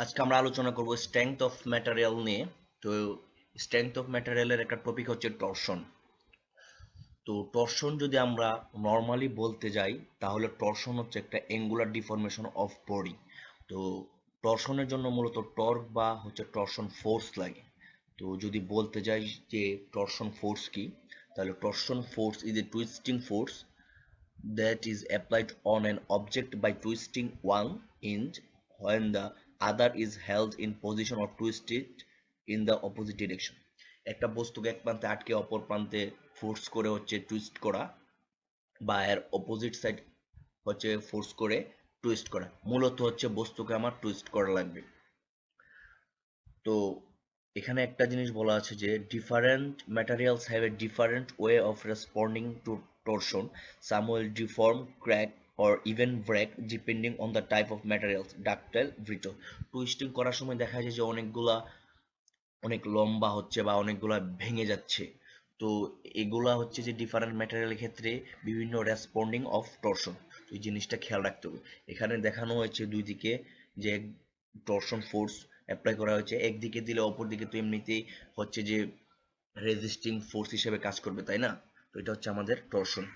আজকে আমরা আলোচনা করব স্ট্রেংথ অফ ম্যাটেরিয়াল নিয়ে। তো স্ট্রেংথ অফ ম্যাটেরিয়ালের একটা টপিক হচ্ছে টরশন। তো টরশন যদি আমরা নর্মালি বলতে যাই তাহলে টরশন হচ্ছে একটা অ্যাঙ্গুলার ডিফরমেশন অফ বডি। তো টরশনের জন্য মূলত টর্ক বা হচ্ছে টরশন ফোর্স লাগে। তো যদি বলতে যাই যে টরশন ফোর্স কি, তাহলে torsion force is a twisting force that is applied on an object by twisting one end when the other is held in position or twisted in the opposite direction. একটা বস্তুকে এক প্রান্তে আটকে অপর প্রান্তে force করে হচ্ছে টুইস্ট করা, বা এর অপোজিট সাইড হচ্ছে ফোর্স করে টুইস্ট করা। মূলত হচ্ছে বস্তুকে আমার টুইস্ট করা লাগবে। তো এখানে একটা জিনিস বলা আছে যে different materials have a different way of responding two torsion. Some will deform, crack or even break depending on the type of materials, ductile, brittle. Twisting করার সময় দেখা যায় যে অনেক লম্বা হচ্ছে বা অনেকগুলা ভেঙে যাচ্ছে। তো এগুলা হচ্ছে যে ডিফারেন্ট ম্যাটেরিয়ালের ক্ষেত্রে বিভিন্ন রেসপন্ডিং অফ টরশন। তো এই জিনিসটা খেয়াল রাখতে হবে। এখানে দেখানো হয়েছে দুই দিকে যে টরশন ফোর্স অ্যাপ্লাই করা হয়েছে, একদিকে দিলে অপর দিকে তো এমনিতেই হচ্ছে যে রেজিস্টিং ফোর্স হিসেবে কাজ করবে, তাই না? তো এটা হচ্ছে আমাদের টরশন।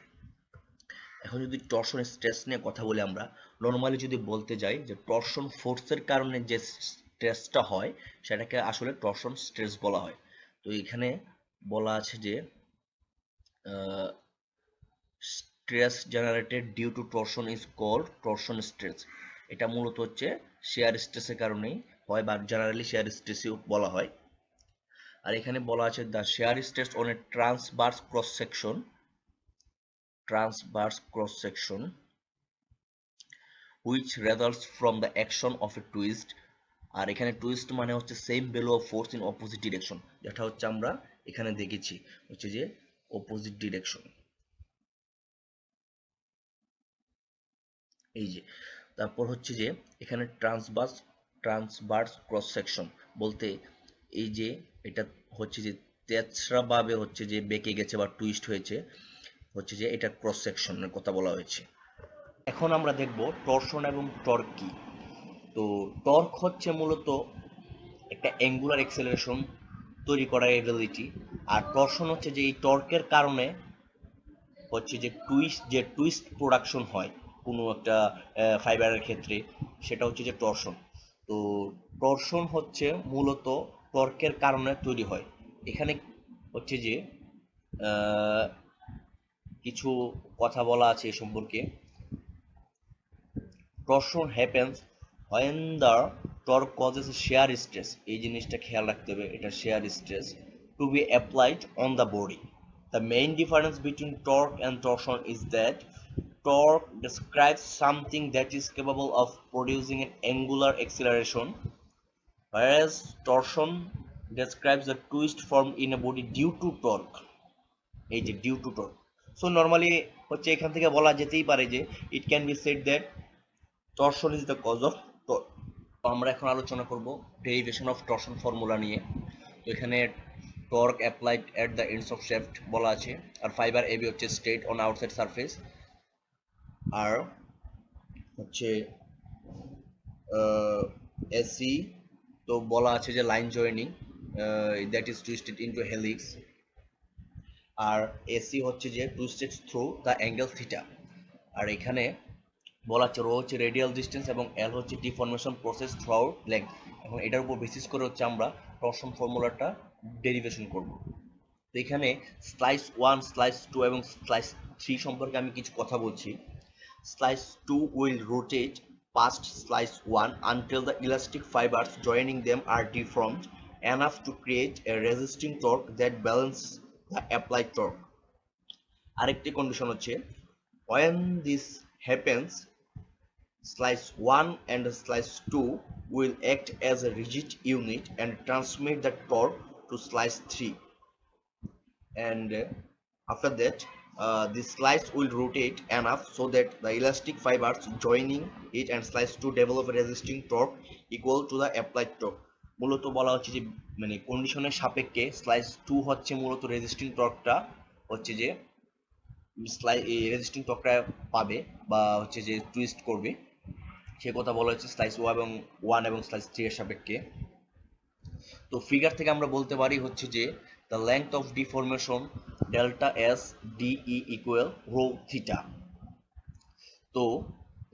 এখন যদি টরশন স্ট্রেস নিয়ে কথা বলি, আমরা নর্মালি যদি বলতে যাই যে টরশন ফোর্সের কারণে যে স্ট্রেসটা হয় সেটাকে আসলে টরশন স্ট্রেস বলা হয়। তো এখানে বলা আছে যে stress generated due to torsion is called torsion stress. এটা মূলত হচ্ছে শেয়ার স্ট্রেসের কারণেই হয়, বা জেনারেলি শেয়ার স্ট্রেসও বলা হয়। আর এখানে বলা আছে the share stress on a transverse cross section which results from the action of a twist। আর এখানে টুইস্ট মানে হচ্ছে same value of force in opposite direction, যেটা হচ্ছে আমরা এখানে দেখেছি হচ্ছে যে অপোজিট ডিরেকশন। এই যে তারপর হচ্ছে যে এখানে ট্রান্সভার্স ক্রস সেকশন বলতে এই যে এটা হচ্ছে যে তেছড়া ভাবে হচ্ছে যে বেঁকে গেছে বা টুইস্ট হয়েছে, হচ্ছে যে এটা ক্রস সেকশনের কথা বলা হয়েছে। এখন আমরা দেখব টরশন এবং টর্ক কি। তো টর্ক হচ্ছে মূলত একটা অ্যাঙ্গুলার অ্যাক্সেলারেশন তৈরি করার এবিলিটি। আর টরশন হচ্ছে যে এই টর্কের কারণে হচ্ছে যে টুইস্ট প্রোডাকশন হয় কোনো একটা ফাইবারের ক্ষেত্রে, সেটা হচ্ছে যে টরশন। তো টরশন হচ্ছে মূলত টর্কের কারণে তৈরি হয়। এখানে হচ্ছে যে আহ, কিছু কথা বলা আছে এ সম্পর্কে। Torsion happens when the torque causes shear stress, এই জিনিসটা খেয়াল রাখতে হবে, এটা shear stress to be applied on the body. The main difference between torque and torsion is that torque describes something that is capable of producing an angular acceleration, whereas torsion describes a twist formed in a body due to torque। এই যে due to torque, so normally হচ্ছে এখান থেকে বলা যেতেই পারে যে it can be said that torsion is the cause of torque. আমরা এখন আলোচনা করব ডেরিভেশন অফ টরশন ফর্মুলা নিয়ে। তো এখানে torque applied at the ends of shaft বলা আছে, আর ফাইবার এবি হচ্ছে স্ট্রেট অন আউটসাইড সারফেস, আর হচ্ছে এসি তো বলা আছে যে line joining that is twisted into helix, আর এসি হচ্ছে যে twisted through the angle theta. আর এখানে বলা হচ্ছে রো হচ্ছে রেডিয়াল ডিস্টেন্স এবং এল হচ্ছে deformation process through out length. এখন এটার উপর বেসিস করে হচ্ছে আমরা টরশন ফর্মুলাটা ডেরিভেশন করব। তো এখানে স্লাইস 1, স্লাইস 2 এবং স্লাইস 3 সম্পর্কে আমি কিছু কথা বলছি। Slice 2 will rotate past slice 1 until the elastic fibers joining them are deformed enough to create a resisting torque that balances the applied torque। আরেকটি কন্ডিশন হচ্ছে when this happens, slice 1 and slice 2 will act as a rigid unit and transmit the torque to slice 3, and after that the slice will rotate enough so that the elastic fibers joining it and slice 2 develop a resisting torque equal to the applied torque। মূলত বলা হচ্ছে যে মানে কন্ডিশনের সাপেক্ষে slice 2 হচ্ছে মূলত resisting টর্কটা হচ্ছে যে রেজিস্টিং টর্কটা পাবে বা হচ্ছে যে টুইস্ট করবে, সে কথা বলা হয়েছে স্লাইস ওয়ান এবং স্লাইস 3 এর সাপেক্ষে। তো ফিগার থেকে আমরা বলতে পারি হচ্ছে যে the length of deformation delta S D E equal rho theta. তো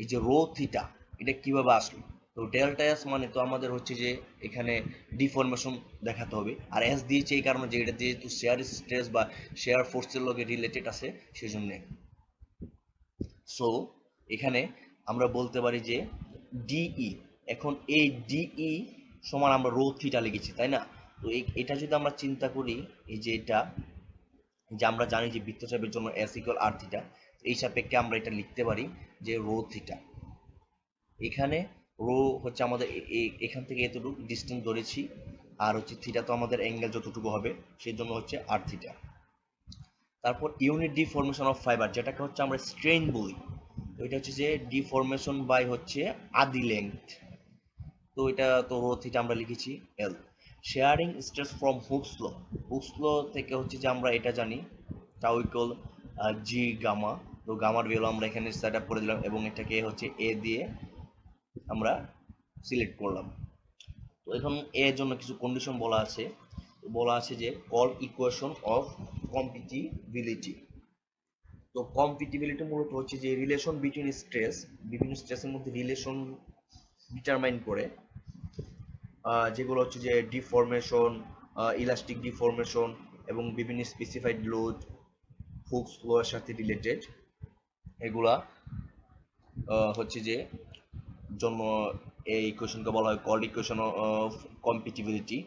এই যে রো থিটা এটা কিভাবে আসলো? তো ডেল্টা এস মানে তো আমাদের হচ্ছে যে এখানে ডিফরমেশন দেখাতে হবে, আর এস দিয়েছে এই কারণে যে এটা যেহেতু শেয়ার স্ট্রেস বা শেয়ার ফোর্সের লগে রিলেটেড আছে সেজন্য। সো এখানে আমরা বলতে পারি যে ডিই, এখন এই ডিই সমান আমরা রো থিটা লিখেছি তাই না? তো এটা যদি আমরা চিন্তা করি, এই যে এটা যে আমরা জানি যে বৃত্তচাপের জন্য এস ইকুয়াল আর থিটা, এই সাপেক্ষে আমরা এটা লিখতে পারি যে রো থিটা। এখানে রো হচ্ছে আমাদের এখান থেকে এতটুকু ডিস্টেন্স ধরেছি, আর হচ্ছে থিটা তো আমাদের অ্যাঙ্গেল যতটুকু হবে সেই জন্য হচ্ছে আর থিটা। তারপর ইউনিট ডিফরমেশন অফ ফাইবার, যেটাকে হচ্ছে আমরা স্ট্রেন বলি, তো এটা হচ্ছে যে ডিফরমেশন বাই হচ্ছে আদি লেংথ, তো এটা তো রো থিটা আমরা লিখেছি L. Shearing stress from Hooke's law, Hooke's law থেকে হচ্ছে যে আমরা এটা জানি টাউ ইকুয়াল জি গামা, তো গামার ভ্যালু আমরা এখানে সেট আপ করে দিলাম এবং এটাকে হচ্ছে এ দিয়ে আমরা সিলেক্ট করলাম। তো এখন এর জন্য কিছু কন্ডিশন বলা আছে যে কল ইকুয়েশন অফ কম্পিটিবিলিটি। তো কম্পিটিবিলিটি মূলত হচ্ছে যে রিলেশন বিটুইন স্ট্রেস, বিভিন্ন স্ট্রেসের মধ্যে রিলেশন ডিটারমাইন করে, যেগুলো হচ্ছে যে ডিফরমেশন, ইলাস্টিক ডিফরমেশন এবং বিভিন্ন স্পেসিফাইড লোড হুকস ল এর সাথে রিলেটেড, এগুলা হচ্ছে যে জন্য এই ইকুয়েশনকে বলা হয় called equation of compatibility.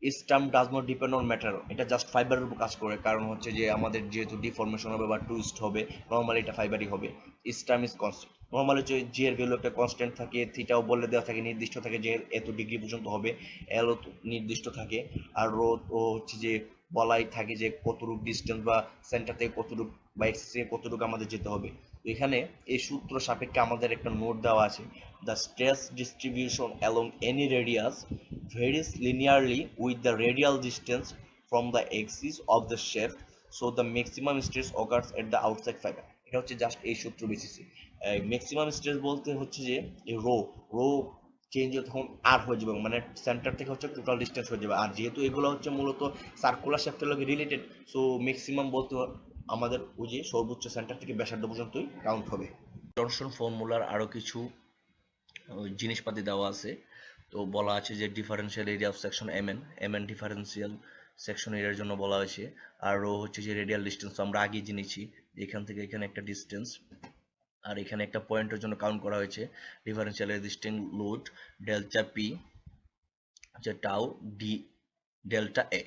This term does not depend on matter, এটা জাস্ট ফাইবারের উপর কাজ করে, কারণ হচ্ছে যে আমাদের যেহেতু ডিফরমেশন হবে বা টুইস্ট হবে, নর্মালি এটা ফাইবারই হবে। ইস টার্ম ইজ কনস্ট্যান্ট, নর্মালি হচ্ছে জি এর ভ্যালু একটা কনস্ট্যান্ট থাকে, থিটাও বলে দেওয়া থাকে, নির্দিষ্ট থাকে যে এত ডিগ্রি পর্যন্ত হবে, এলও নির্দিষ্ট থাকে, আর রো ও হচ্ছে যে বলাই থাকে যে কতটুকু ডিস্টেন্স বা সেন্টার থেকে কতটুকু বা এক্স থেকে কতটুকু আমাদের যেতে হবে। তো এখানে এই সূত্র সাপেক্ষে আমাদের একটা নোট দেওয়া আছে, the stress distribution along any radius varies linearly with the radial distance from the axis of the shaft, so the maximum stress occurs at the outside fiber। এটা হচ্ছে জাস্ট এই সূত্র বেসিসে। ম্যাক্সিমাম স্ট্রেস বলতে হচ্ছে যে রো রো চেঞ্জ তখন আর হয়ে যাবে, মানে সেন্টার থেকে হচ্ছে টোটাল ডিস্টেন্স হয়ে যাবে, আর যেহেতু এগুলো হচ্ছে মূলত সার্কুলার শ্যাফটের লগে রিলেটেড, সো ম্যাক্সিমাম বলতে আমাদের ওই যে সর্বোচ্চ সেন্টার থেকে ব্যাসার্ধ পর্যন্তই কাউন্ট হবে। টরশন ফর্মুলার আরো কিছু জিনিসপাতি দেওয়া আছে। তো বলা আছে যে differential area of section MN differential section এরিয়ার জন্য বলা হয়েছে, আর রো হচ্ছে যে রেডিয়াল ডিস্টেন্স, আমরা আগে জেনেছি এখান থেকে এখানে একটা ডিস্টেন্স, আর এখানে একটা পয়েন্টের জন্য কাউন্ট করা হয়েছে differential resisting load delta P, যে টাউ ডি ডেল্টা এ।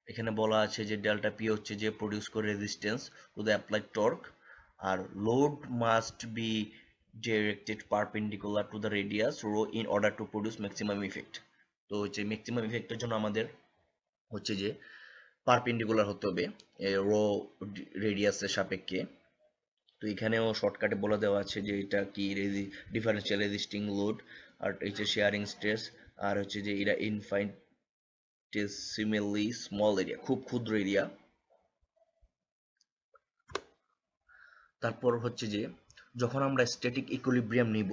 এখানে বলা আছে যে ডেল্টা পি হচ্ছে যে প্রডিউস করে resistance to the applied torque, আর load must be directed perpendicular to the radius rho in order to produce maximum effect। তো হচ্ছে ম্যাক্সিমাম ইফেক্টের জন্য আমাদের হচ্ছে যে পারপেন্ডিকুলার হতে হবে রো রেডিয়াসের সাপেক্ষে। তো এখানেও শর্টকাটে বলে দেওয়া আছে যে এটা কি ডিফারেন্সিয়াল রেজিস্টিং লোড, আর হচ্ছে শেয়ারিং স্ট্রেস, আর হচ্ছে যে এটা ইনফাইনিটেসিমালি স্মল এরিয়া, খুব ক্ষুদ্র এরিয়া। তারপর হচ্ছে যে যখন আমরা স্ট্যাটিক ইকুইলিব্রিয়াম নিব,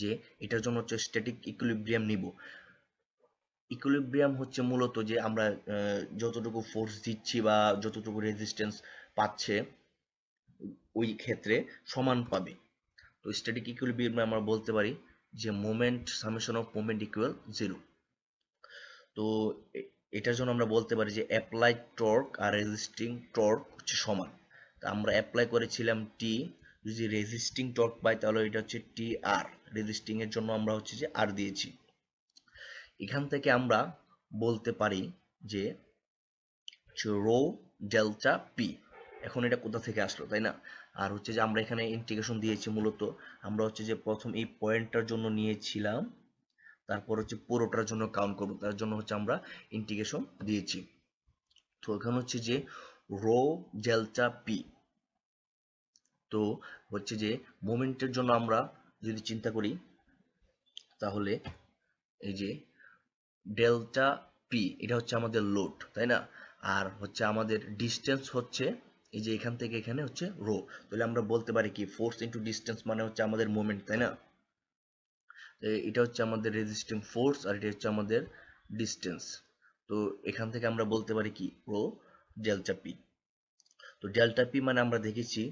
যে এটার জন্য হচ্ছে স্ট্যাটিক ইকুইলিব্রিয়াম নিব, ইকুইলিব্রিয়াম হচ্ছে মূলত যে আমরা যতটুকু ফোর্স দিচ্ছি বা যতটুকু রেজিস্ট্যান্স পাচ্ছে ওই ক্ষেত্রে সমান পাবে। তো স্ট্যাটিক ইকুইলিব্রিয়ামে আমরা বলতে পারি যে moment summation of moment equal 0। তো এটার জন্য আমরা বলতে পারি যে অ্যাপ্লাইড টর্ক আর রেজিস্টিং টর্ক হচ্ছে সমান। তা আমরা অ্যাপ্লাই করেছিলাম টি, যদি রেজিস্টিং টর্ক পাই তাহলে এটা হচ্ছে টি আর, রেজিস্টিং এর জন্য আমরা হচ্ছে যে আর দিয়েছি। এখান থেকে আমরা বলতে পারি যে রো ডেল্টা পি, এখন এটা কোথা থেকে আসলো তাই না? আর হচ্ছে যে আমরা এখানে ইন্টিগ্রেশন দিয়েছি, মূলত আমরা হচ্ছে যে প্রথম এই পয়েন্টটার জন্য নিয়েছিলাম, তারপর হচ্ছে পুরোটার জন্য কাউন্ট করব, তার জন্য হচ্ছে আমরা ইন্টিগ্রেশন দিয়েছি। তো এখানে হচ্ছে যে রো ডেল্টা পি, তো হচ্ছে যে মোমেন্টের জন্য আমরা যদি চিন্তা করি তাহলে এই যে ডেল্টা পি এটা হচ্ছে আমাদের লোড তাই না, আর হচ্ছে আমাদের ডিস্টেন্স হচ্ছে এই যে এখান থেকে এখানে হচ্ছে রো, তাহলে আমরা বলতে পারি কি ফোর্স ইনটু ডিস্টেন্স মানে হচ্ছে আমাদের মোমেন্ট তাই না। এটা হচ্ছে আমাদের রেজিস্টিং ফোর্স আর এটা হচ্ছে আমাদের ডিস্টেন্স। তো এখান থেকে আমরা বলতে পারি কি রো ডেল্টা পি। তো ডেল্টা পি মানে আমরা দেখেছি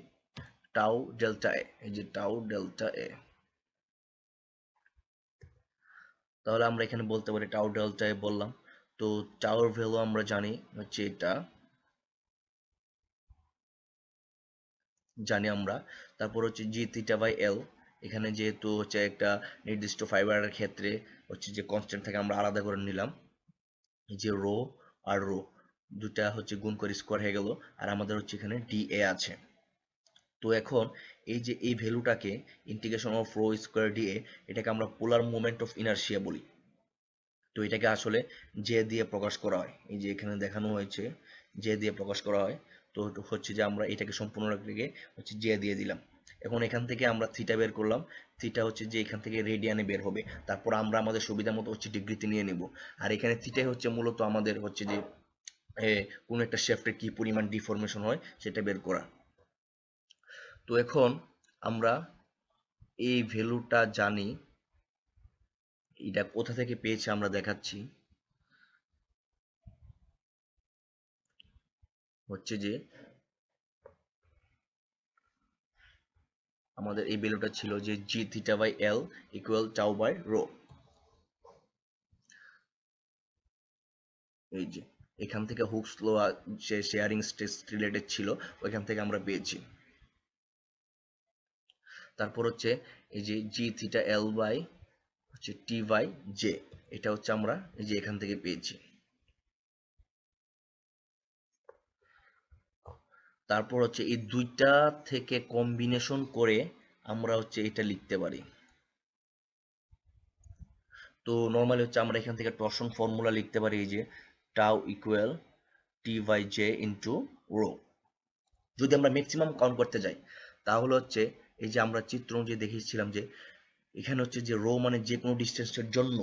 টাউ ডেল্টা এ, এই যে টাউ ডেল্টা এ। তাহলে আমরা এখানে বলতে পারি টাউ ডেল্টা এ বললাম। তো টাউর ভ্যালু আমরা জানি হচ্ছে এটা জানি আমরা। তারপর হচ্ছে জি থিটা বাই এল, এখানে যেহেতু হচ্ছে একটা নির্দিষ্ট ফাইবারের ক্ষেত্রে হচ্ছে যে কনস্ট্যান্ট থেকে আমরা আলাদা করে নিলাম, এই যে রো আর রো দুটা হচ্ছে গুণ করে স্কোয়ার হয়ে গেল, আর আমাদের হচ্ছে এখানে ডি এ আছে। তো এখন এই যে এই ভ্যালুটাকে integration of rho square d A, এটাকে আমরা পোলার মোমেন্ট অফ ইনারশিয়া বলি। তো এটাকে আসলে জে দিয়ে প্রকাশ করা হয়, এই যে এখানে দেখানো হয়েছে জে দিয়ে প্রকাশ করা হয়। তো হচ্ছে যে আমরা এটাকে সম্পূর্ণ রেখে হচ্ছে জে দিয়ে দিলাম। এখন এখান থেকে আমরা থিটা বের করলাম, থিটা হচ্ছে যে এখান থেকে রেডিয়ানে বের হবে, তারপর আমরা আমাদের সুবিধা মতো হচ্ছে ডিগ্রিতে নিয়ে নেব। আর এখানে থিটাই হচ্ছে মূলত আমাদের হচ্ছে যে কোন একটা শেফটের কি পরিমাণ ডিফরমেশন হয় সেটা বের করা। তো এখন আমরা এই ভ্যালুটা জানি, এটা কোথা থেকে পেয়েছি আমরা দেখাচ্ছি। হচ্ছে যে আমাদের এই ভ্যালুটা ছিল যে G theta by L equal tau by rho. এই যে এখান থেকে হুকস ল যে শেয়ারিং স্ট্রেস রিলেটেড ছিল ওইখান থেকে আমরা পেয়েছি। তারপর হচ্ছে এই যে জি থিটা এল বাই হচ্ছে টি বাই জে, এটা হচ্ছে আমরা এই যে এখান থেকে পেয়েছি। তারপর হচ্ছে এই দুইটা থেকে কম্বিনেশন করে আমরা হচ্ছে এটা লিখতে পারি। তো নর্মালি হচ্ছে আমরা এখান থেকে টরশন ফর্মুলা লিখতে পারি, এই যে tau equal T by J into rho. যদি আমরা ম্যাক্সিমাম কাউন্ট করতে যাই তাহলে হচ্ছে এই যে আমরা চিত্র অনুযায়ী দেখিয়েছিলাম যে এখানে হচ্ছে যে রো মানে যে কোনো ডিস্টেন্সের জন্য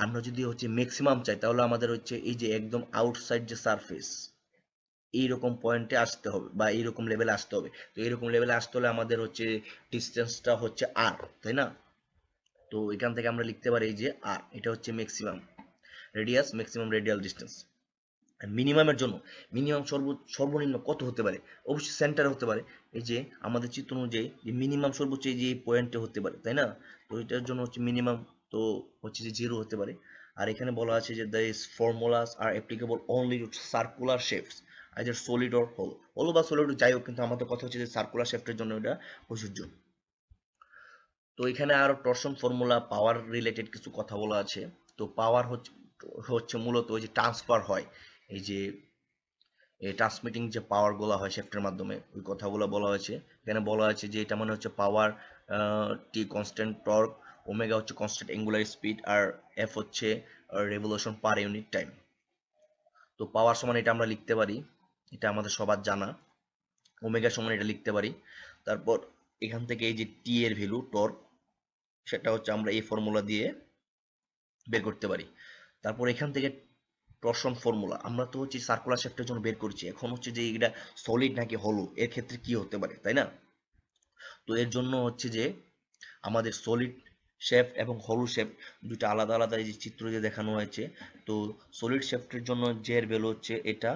আমরা যদি হচ্ছে ম্যাক্সিমাম চাই তাহলে আমাদের হচ্ছে এই যে একদম আউটসাইড যে সারফেস এইরকম পয়েন্টে আসতে হবে বা এইরকম লেভেলে আসতে হবে। তো এইরকম লেভেলে আসতে হলে আমাদের হচ্ছে ডিস্টেন্সটা হচ্ছে আর, তাই না? তো এখান থেকে আমরা লিখতে পারি এই যে আর, এটা হচ্ছে maximum radius, maximum radial distance. মিনিমামের জন্য মিনিমাম সর্বনিম্ন কত হতে পারে? অবশ্যই সেন্টার হতে পারে। এই যে আমাদের চিত্র অনুযায়ী যে মিনিমাম সর্বোচ্চ এই যে পয়েন্টে হতে পারে, তাই না? তো এটার জন্য হচ্ছে মিনিমাম তো হচ্ছে যে 0 হতে পারে। আর এখানে বলা আছে যে this formulas are applicable only to circular shapes either solid or hole. Hole বা সলিড যাই হোক, কিন্তু আমাদের কথা হচ্ছে যে সার্কুলার শেপের জন্য এটা প্রযোজ্য। তো এখানে আরো টরশন ফর্মুলা পাওয়ার রিলেটেড কিছু কথা বলা আছে। তো পাওয়ার হচ্ছে হচ্ছে মূলত ওই যে ট্রান্সফার হয়, এই যে এই ট্রান্সমিটিং যে পাওয়ার গুলো হয় শেফটের মাধ্যমে ওই কথাগুলো বলা হয়েছে। এখানে বলা হয়েছে যে এটা মানে হচ্ছে পাওয়ার টি কনস্ট্যান্ট টর্ক, ওমেগা হচ্ছে কনস্ট্যান্ট অ্যাঙ্গুলার স্পিড, আর এফ হচ্ছে রেভলিউশন পার ইউনিট টাইম। তো পাওয়ার সমান এটা আমরা লিখতে পারি, এটা আমাদের সবার জানা, ওমেগা সমান এটা লিখতে পারি। তারপর এখান থেকে এই যে টি এর ভ্যালু টর্ক, সেটা হচ্ছে আমরা এই ফর্মুলা দিয়ে বের করতে পারি। তারপর এখান থেকে টরশন ফর্মুলা আমরা তো হচ্ছে সার্কুলার শেফটের জন্য বের করছি, এখন হচ্ছে যে এটা সলিড নাকি হলো এর ক্ষেত্রে কি হতে পারে, তাই না? তো এর জন্য হচ্ছে যে আমাদের সলিড শেফট এবং হলো শেফট দুটো আলাদা আলাদা এই যে চিত্র যে দেখানো হয়েছে। তো সলিড শেফটের জন্য জে এর ভ্যালু হচ্ছে এটা,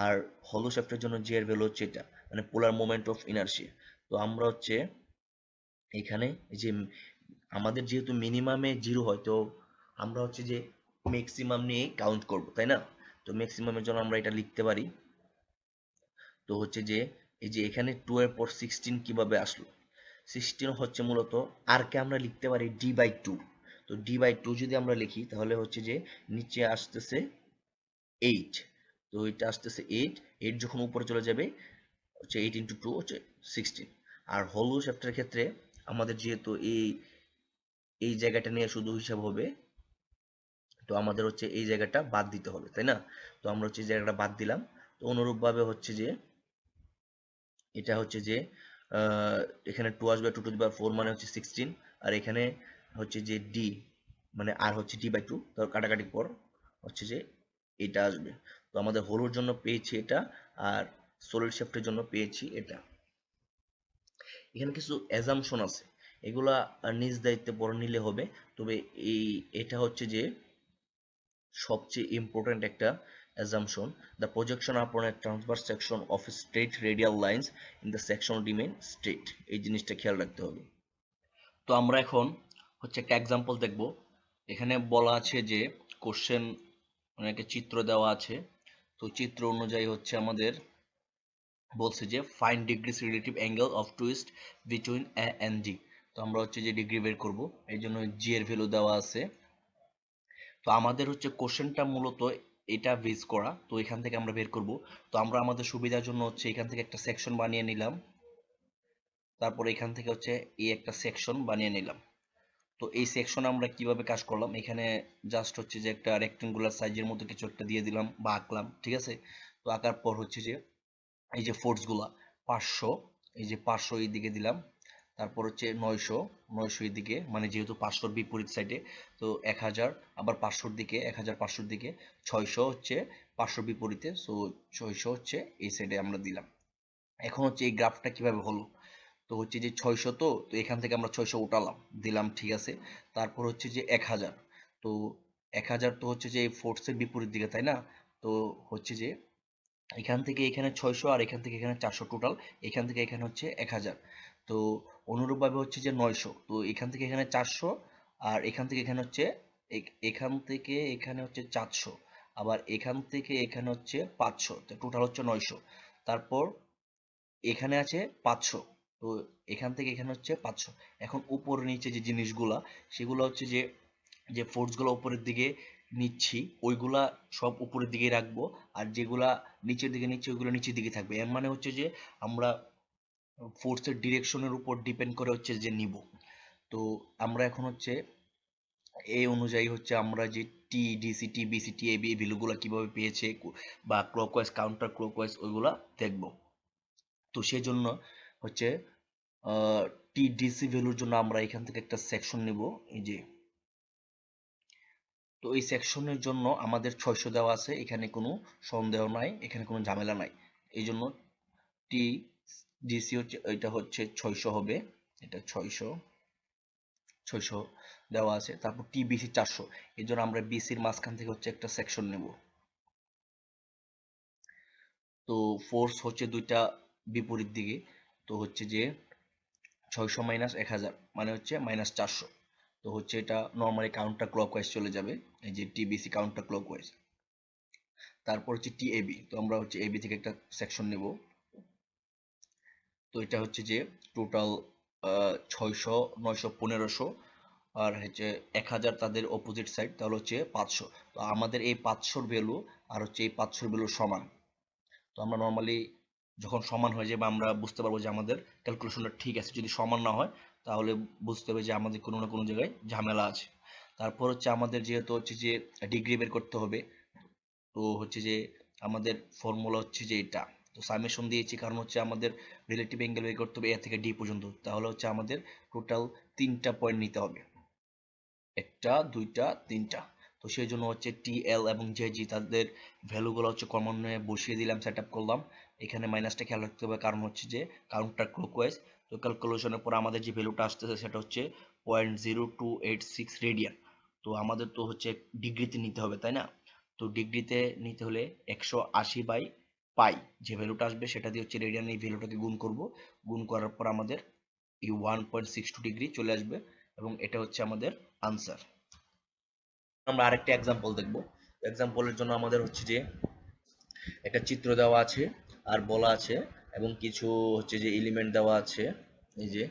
আর হলো শেফটের জন্য জে এর ভ্যালু হচ্ছে এটা, মানে পোলার মোমেন্ট অফ ইনারশিয়া। তো আমরা হচ্ছে এখানে এই যে আমাদের যেহেতু মিনিমামে 0 হয়, তো আমরা হচ্ছে যে ম্যাক্সিমাম নিয়ে কাউন্ট করব, তাই না? তো ম্যাক্সিমামের জন্য আমরা এটা লিখতে পারি। তো হচ্ছে যে এই যে এখানে 2 এর পর 16 কিভাবে আসলো? 16 হচ্ছে মূলত আর কে আমরা লিখতে পারি d/2। তো d/2 যদি আমরা লিখি তাহলে হচ্ছে যে নিচে আসতেছে 8, তো এটা আসতেছে 8, 8 যখন উপরে চলে যাবে হচ্ছে 8 ইন্টু 2 হচ্ছে 16। আর হলো শেফটের ক্ষেত্রে আমাদের যেহেতু এই এই জায়গাটা নিয়ে শুধু হিসাব হবে, তো আমাদের হচ্ছে এই জায়গাটা বাদ দিতে হবে, তাই না? তো আমরা হচ্ছে এই জায়গাটা বাদ দিলাম। তো অনুরূপভাবে হচ্ছে যে এটা হচ্ছে যে এখানে 2 আসবে, 2 টু দি পাওয়ার 4 মানে হচ্ছে 16, আর এখানে হচ্ছে যে ডি মানে আর হচ্ছে d/2, তো কাটাকাটির পর হচ্ছে যে এটা আসবে। তো আমাদের হোলোর জন্য পেয়েছি এটা, আর সলিড শেফটের জন্য পেয়েছি এটা। এখানে কিছু অ্যাজাম্পশন আছে, এগুলা নিজ দায়িত্বে পড়ে নিলে হবে। তবে এটা হচ্ছে যে সবচেয়ে ইম্পর্টেন্ট একটা assumption, the projection upon a transverse section of straight radial lines in the section remain straight, এই জিনিসটা খেয়াল রাখতে হবে। তো আমরা এখন হচ্ছে একটা এক্সাম্পল দেখব। এখানে বলা আছে যে কোশ্চেন মানে একটা চিত্র দেওয়া আছে, তো চিত্র অনুযায়ী হচ্ছে আমাদের বলছে যে find degrees relative angle of twist between A and D. তো আমরা হচ্ছে যে ডিগ্রি বের করব, এই জন্য জি এর ভ্যালু দেওয়া আছে। তো আমাদের হচ্ছে কোশ্চেনটা মূলত এটা বেস করা, তো এখান থেকে আমরা বের করব। তো আমরা আমাদের সুবিধার জন্য হচ্ছে এখান থেকে একটা সেকশন বানিয়ে নিলাম, তারপর এখান থেকে হচ্ছে এই একটা সেকশন বানিয়ে নিলাম। তো এই সেকশন আমরা কিভাবে কাজ করলাম, এখানে জাস্ট হচ্ছে যে একটা রেক্টেঙ্গুলার সাইজের মতো কিছু একটা দিয়ে দিলাম বা আঁকলাম, ঠিক আছে। তো আঁকার পর হচ্ছে যে এই যে ফোর্সগুলা 500, এই যে 500 এই দিকে দিলাম, তারপর হচ্ছে 900 এই দিকে, মানে যেহেতু 500 বিপরীত সাইডে, তো 1000 আবার 500 দিকে, 1500 দিকে, 600 হচ্ছে 500 বিপরীতে, সো 600 হচ্ছে এই সাইডে আমরা দিলাম। এখন হচ্ছে এই গ্রাফটা কিভাবে হলো, তো হচ্ছে যে 600, তো এখান থেকে আমরা 600 উঠালাম, দিলাম, ঠিক আছে। তারপর হচ্ছে যে 1000, তো 1000 তো হচ্ছে যে এই ফোর্সের বিপরীত দিকে, তাই না। তো হচ্ছে যে এখান থেকে এখানে 600 আর এখান থেকে এখানে 400 টোটাল, এখান থেকে এখানে হচ্ছে 1000। তো অনুরূপভাবে হচ্ছে যে 900, তো এখান থেকে এখানে 400 আর এখান থেকে এখানে হচ্ছে এখান থেকে এখানে হচ্ছে 400, আবার এখান থেকে এখানে হচ্ছে 500, তো টোটাল হচ্ছে 900। তারপর এখানে আছে 500, তো এখান থেকে এখানে হচ্ছে 500। এখন উপর নিচে যে জিনিসগুলা, সেগুলো হচ্ছে যে যে ফোর্সগুলো উপরের দিকে নিচ্ছি ওইগুলা সব উপরের দিকে রাখবো, আর যেগুলা নিচের দিকে নিচ্ছি ওইগুলো নিচের দিকে থাকবে। এর মানে হচ্ছে যে আমরা ফোর্সের ডিরেকশনের উপর ডিপেন্ড করে হচ্ছে যে নিব। তো আমরা এখন হচ্ছে এই অনুযায়ী হচ্ছে আমরা যে টি ডিসি টি বিসি টি এবি এই ভ্যালুগুলো কিভাবে পেয়েছে বা ক্লকওয়াইজ কাউন্টার ক্লকওয়াইজ ওইগুলা দেখব। তো সেই জন্য হচ্ছে টি ডিসি ভ্যালুর জন্য আমরা এখান থেকে একটা সেকশন নিব, এই যে। তো এই সেকশনের জন্য আমাদের 600 দেওয়া আছে, এখানে কোনো সন্দেহ নাই, এখানে কোনো ঝামেলা নাই। এই জন্য টি ডিসি হচ্ছে এটা হচ্ছে 600 হবে, এটা 600 দেওয়া আছে। তারপর টি বিসি 400, এই জন্য আমরা বিসির মাঝখান থেকে হচ্ছে একটা সেকশন নেব। তো ফোর্স হচ্ছে দুইটা বিপরীত দিকে, তো হচ্ছে যে 600 মাইনাস 1000 মানে হচ্ছে মাইনাস 400। তো হচ্ছে এটা নর্মালি কাউন্টার ক্লকওয়াইজ চলে যাবে, এই যে টিবিসি কাউন্টার ক্লকওয়াইজ। তারপর হচ্ছে টিএবি, তো আমরা হচ্ছে এবি থেকে একটা সেকশন নেব। তো এটা হচ্ছে যে টোটাল 600 900 1500 আর হচ্ছে 1000 তাদের অপোজিট সাইড, তাহলে হচ্ছে 500। তো আমাদের এই 500 ভ্যালু আর হচ্ছে এই 500 ভ্যালু সমান। তো আমরা নর্মালি যখন সমান হয়ে যাবে আমরা বুঝতে পারবো যে আমাদের ক্যালকুলেশনটা ঠিক আছে। যদি সমান না হয় তাহলে বুঝতে হবে যে আমাদের কোনো না কোনো জায়গায় ঝামেলা আছে। তারপর হচ্ছে আমাদের যেহেতু হচ্ছে যে ডিগ্রি বের করতে হবে, তো হচ্ছে যে আমাদের ফর্মুলা হচ্ছে যে এটা। তো সামেশন দিয়েছি কারণ হচ্ছে আমাদের রিলেটিভ অ্যাঙ্গেল বের করতে হবে এ থেকে ডি পর্যন্ত, তাহলে হচ্ছে আমাদের টোটাল 3টা পয়েন্ট নিতে হবে, একটা দুইটা তিনটা। তো সেই জন্য হচ্ছে টি এল এবং জে জি তাদের ভ্যালুগুলো হচ্ছে কমন বসিয়ে দিলাম, সেট আপ করলাম। এখানে মাইনাসটা খেয়াল রাখতে হবে কারণ হচ্ছে যে কাউন্টার ক্লকওয়াইজ। তো ক্যালকুলেশনের পর আমাদের যে ভ্যালুটা আসতেছে সেটা হচ্ছে 0.0286 রেডিয়ান। তো আমাদের তো হচ্ছে ডিগ্রিতে নিতে হবে, তাই না। তো ডিগ্রিতে নিতে হলে 180/পাই যে ভ্যালুটা আসবে সেটা দিয়ে হচ্ছে রেডিয়ান এই ভ্যালুটাকে গুণ করব। গুণ করার পর আমাদের এই 1.62 ডিগ্রি চলে আসবে এবং এটা হচ্ছে আমাদের আনসার। আমরা আরেকটা এক্সাম্পল দেখব। এক্সাম্পলের জন্য আমাদের হচ্ছে যে একটা চিত্র দেওয়া আছে আর বলা আছে এবং কিছু হচ্ছে যে এলিমেন্ট দেওয়া আছে, এই যে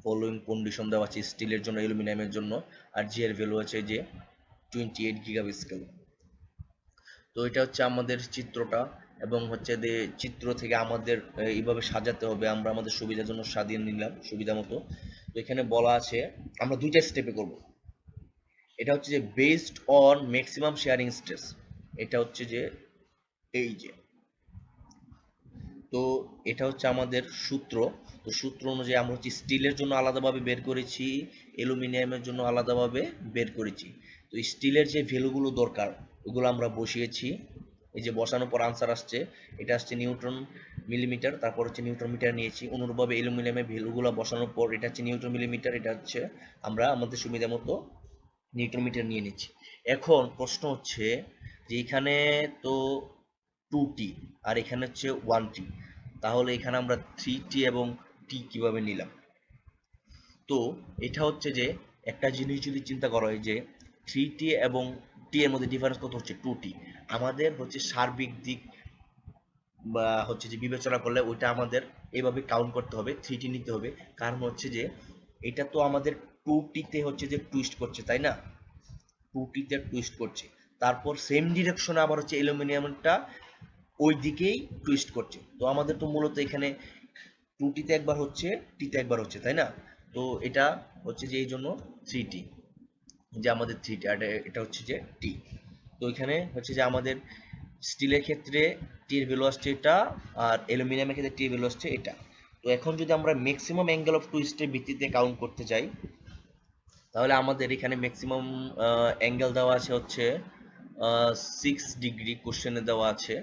ফলোইং কন্ডিশন দেওয়া আছে স্টিলের জন্য, অ্যালুমিনিয়ামের জন্য, আর জি এর ভ্যালু আছে যে 28 গিগাপাস্কেল। তো এটা হচ্ছে আমাদের চিত্রটা এবং হচ্ছে যে চিত্র থেকে আমাদের এইভাবে সাজাতে হবে, আমরা আমাদের সুবিধার জন্য সাজিয়ে নিলাম সুবিধা মতো। তো এখানে বলা আছে আমরা দুইটা স্টেপে করব। এটা হচ্ছে যে based on maximum sharing stress, এটা হচ্ছে যে এই যে। তো এটা হচ্ছে আমাদের সূত্র। তো সূত্র অনুযায়ী আমরা হচ্ছে স্টিলের জন্য আলাদাভাবে বের করেছি, অ্যালুমিনিয়ামের জন্য আলাদাভাবে বের করেছি। তো স্টিলের যে ভ্যালুগুলো দরকার ওগুলো আমরা বসিয়েছি, এই যে বসানোর পর আনসার আসছে, এটা আসছে নিউটন মিলিমিটার, তারপর হচ্ছে নিউটন মিটার নিয়েছি। অনুরূপভাবে অ্যালুমিনিয়ামের ভ্যালুগুলো বসানোর পর এটা হচ্ছে নিউটন মিলিমিটার, এটা হচ্ছে আমরা আমাদের সুবিধা মতো নিউটন মিটার নিয়ে নিচ্ছি। এখন প্রশ্ন হচ্ছে যে এখানে তো 2t আর এখানে হচ্ছে 1t, তাহলে এখানে আমরা 3t এবং t কিভাবে নিলাম? তো এটা হচ্ছে যে একটা জিনিস যদি চিন্তা করা হয় যে 3t এবং t এর মধ্যে ডিফারেন্স কত হচ্ছে 2t, আমাদের হচ্ছে সার্বিক দিক বা হচ্ছে যে বিবেচনা করলে ওইটা আমাদের এইভাবে কাউন্ট করতে হবে, 3t নিতে হবে। কারণ হচ্ছে যে এটা তো আমাদের 2t তে হচ্ছে যে টুইস্ট করছে, তাই না? 2t তে টুইস্ট করছে, তারপর সেম ডিরেকশনে আবার হচ্ছে অ্যালুমিনিয়ামটা ওই দিকেই টুইস্ট করছে। তো আমাদের তো মূলত এখানে 2t তে একবার হচ্ছে, t তে একবার হচ্ছে, তাই না? তো এটা হচ্ছে যে এই জন্য 3t, যে আমাদের 3t আর এটা হচ্ছে যে t। তো এখানে হচ্ছে যে আমাদের স্টিলের ক্ষেত্রে টি এর ভ্যালু আসছে এটা, আর অ্যালুমিনিয়ামের ক্ষেত্রে টি এর ভ্যালু আসছে এটা। তো এখন যদি আমরা ম্যাক্সিমাম অ্যাঙ্গেল অফ টুইস্টের ভিত্তিতে কাউন্ট করতে যাই, তাহলে আমাদের এখানে ম্যাক্সিমাম অ্যাঙ্গেল দেওয়া আছে হচ্ছে 6 ডিগ্রি, কোশ্চেনে দেওয়া আছে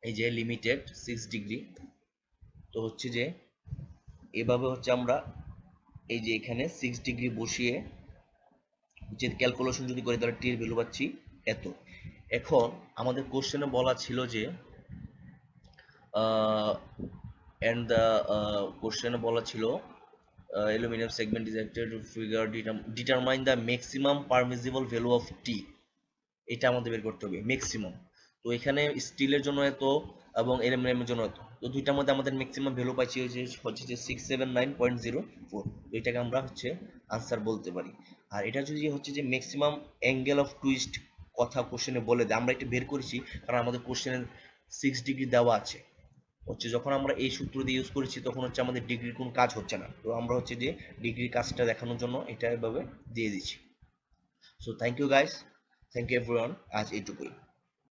এই যে লিমিটেড 6 ডিগ্রি। তো হচ্ছে যে এভাবে হচ্ছে আমরা এই যে এখানে 6 ডিগ্রি বসিয়ে যে ক্যালকুলেশন যদি করি তাহলে টি এর ভ্যালু পাচ্ছি এত। এখন আমাদের কোশ্চেনে বলা ছিল যে and the কোশ্চেনে বলা ছিল aluminum segment is acted to figure determine the maximum permissible value of T, এটা আমাদের বের করতে হবে ম্যাক্সিমাম। তো এখানে স্টিলের জন্য এত এবং অ্যালুমিনিয়ামের জন্য এত, তো দুইটার মধ্যে আমাদের ম্যাক্সিমাম ভ্যালু পাইছি হচ্ছে যে 679.04। তো এটাকে আমরা হচ্ছে আনসার বলতে পারি। আর এটা যদি হচ্ছে যে ম্যাক্সিমাম অ্যাঙ্গেল অফ টুইস্ট কথা কোশ্চেনে বলে দেয়, আমরা এটা বের করেছি কারণ আমাদের কোশ্চেনে 6 ডিগ্রি দেওয়া আছে। হচ্ছে যখন আমরা এই সূত্র দিয়ে ইউজ করেছি তখন হচ্ছে আমাদের ডিগ্রির কোনো কাজ হচ্ছে না, তো আমরা হচ্ছে যে ডিগ্রির কাজটা দেখানোর জন্য এটা এভাবে দিয়ে দিচ্ছি। So thank you guys, thank you everyone, আজ এইটুকুই।